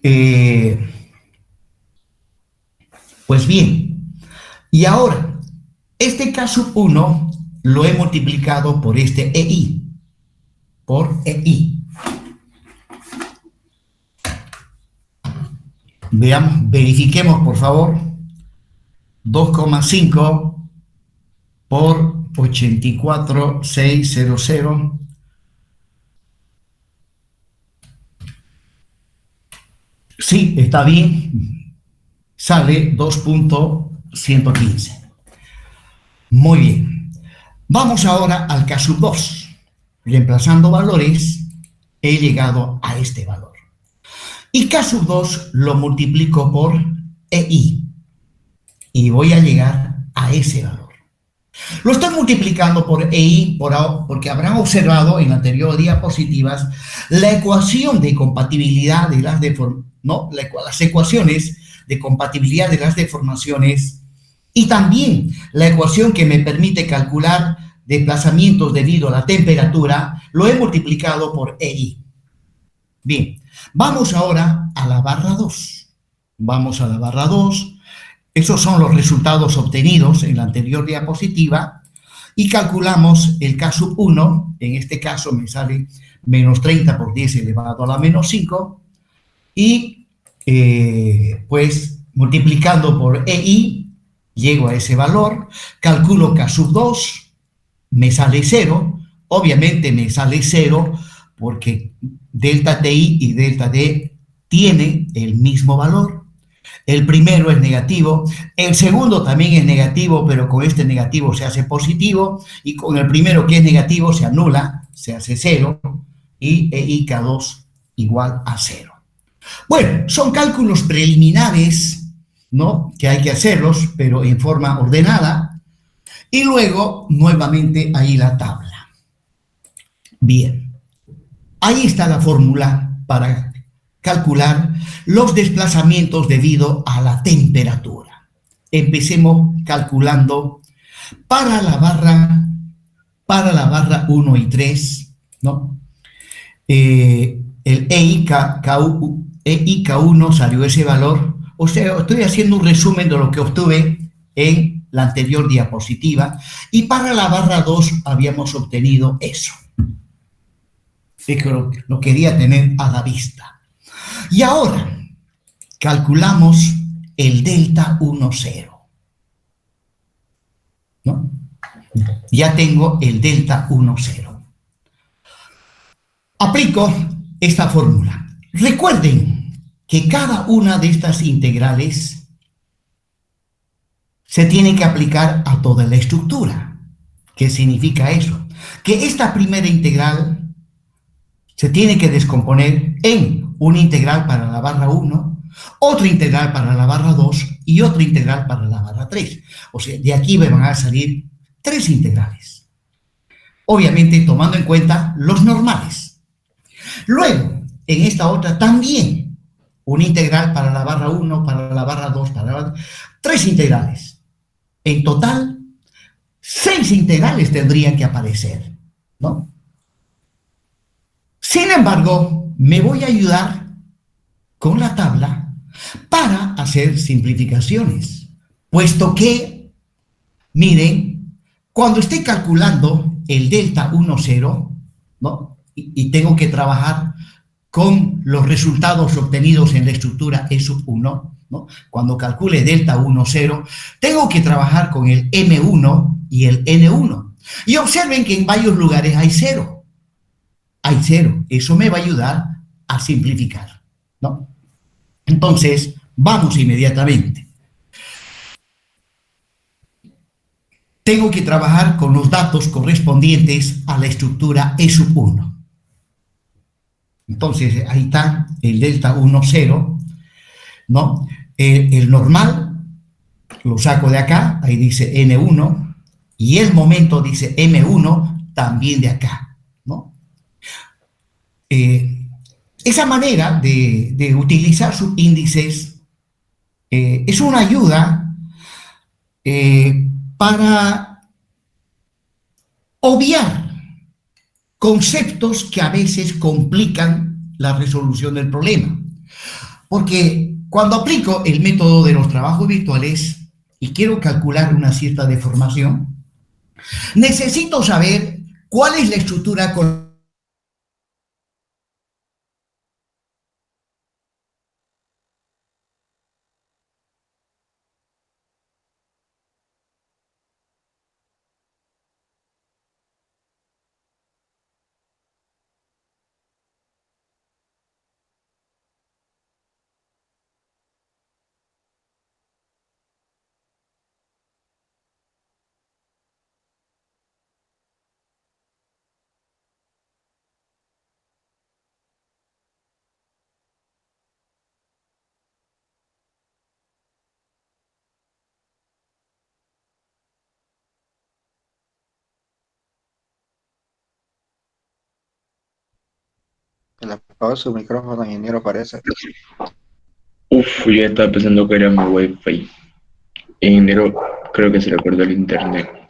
pues bien, y ahora, este K sub 1 lo he multiplicado por este EI, por EI. Veamos, verifiquemos, por favor. 2,5 por 84,600. Sí, está bien. Sale 2.115. Muy bien. Vamos ahora al K sub 2. Reemplazando valores, he llegado a este valor. Y K sub 2 lo multiplico por EI. Y voy a llegar a ese valor. Lo estoy multiplicando por EI porque habrán observado en anteriores diapositivas la ecuación de compatibilidad de las las ecuaciones de compatibilidad de las deformaciones y también la ecuación que me permite calcular desplazamientos debido a la temperatura, lo he multiplicado por EI. Bien, vamos ahora a la barra 2. Vamos a la barra 2. Esos son los resultados obtenidos en la anterior diapositiva y calculamos el K sub 1, en este caso me sale menos 30 por 10 elevado a la menos 5 y pues multiplicando por EI llego a ese valor, calculo K sub 2, me sale 0, obviamente me sale 0 porque delta TI y delta D tienen el mismo valor. El primero es negativo, el segundo también es negativo, pero con este negativo se hace positivo, y con el primero que es negativo se anula, se hace 0, y EIK2 igual a 0. Bueno, son cálculos preliminares, ¿no?, que hay que hacerlos, pero en forma ordenada, y luego, nuevamente, ahí la tabla. Bien, ahí está la fórmula para calcular los desplazamientos debido a la temperatura. Empecemos calculando para la barra para la barra uno y 3, ¿no? El EIK1 salió ese valor. O sea, estoy haciendo un resumen de lo que obtuve en la anterior diapositiva. Y para la barra 2 habíamos obtenido eso. Es que lo quería tener a la vista. Y ahora calculamos el delta 1,0, ¿no? Ya tengo el delta 1,0. Aplico esta fórmula. Recuerden que cada una de estas integrales se tiene que aplicar a toda la estructura. ¿Qué significa eso? Que esta primera integral se tiene que descomponer en una integral para la barra 1, otra integral para la barra 2 y otra integral para la barra 3. O sea, de aquí me van a salir 3 integrales. Obviamente tomando en cuenta los normales. Luego, en esta otra también, una integral para la barra 1, para la barra 2, para la barra 3 integrales. En total, 6 integrales tendrían que aparecer, ¿no? Sin embargo, me voy a ayudar con la tabla para hacer simplificaciones, puesto que, miren, cuando esté calculando el delta 1,0, ¿no? Y tengo que trabajar con los resultados obtenidos en la estructura E sub 1, ¿no? Cuando calcule delta 1,0, tengo que trabajar con el M1 y el N1. Y observen que en varios lugares hay 0. Hay 0. Eso me va a ayudar a simplificar, ¿no? Entonces, vamos inmediatamente. Tengo que trabajar con los datos correspondientes a la estructura E sub 1. Entonces, ahí está el delta 1,0, ¿no? El normal lo saco de acá, ahí dice N1, y el momento dice M1 también de acá, ¿no? Esa manera de utilizar subíndices es una ayuda para obviar conceptos que a veces complican la resolución del problema. Porque cuando aplico el método de los trabajos virtuales y quiero calcular una cierta deformación, necesito saber cuál es la estructura con Le apagó su micrófono, ingeniero, parece. Uf, yo ya estaba pensando que era mi wifi. Ingeniero, creo que se le cortó el internet.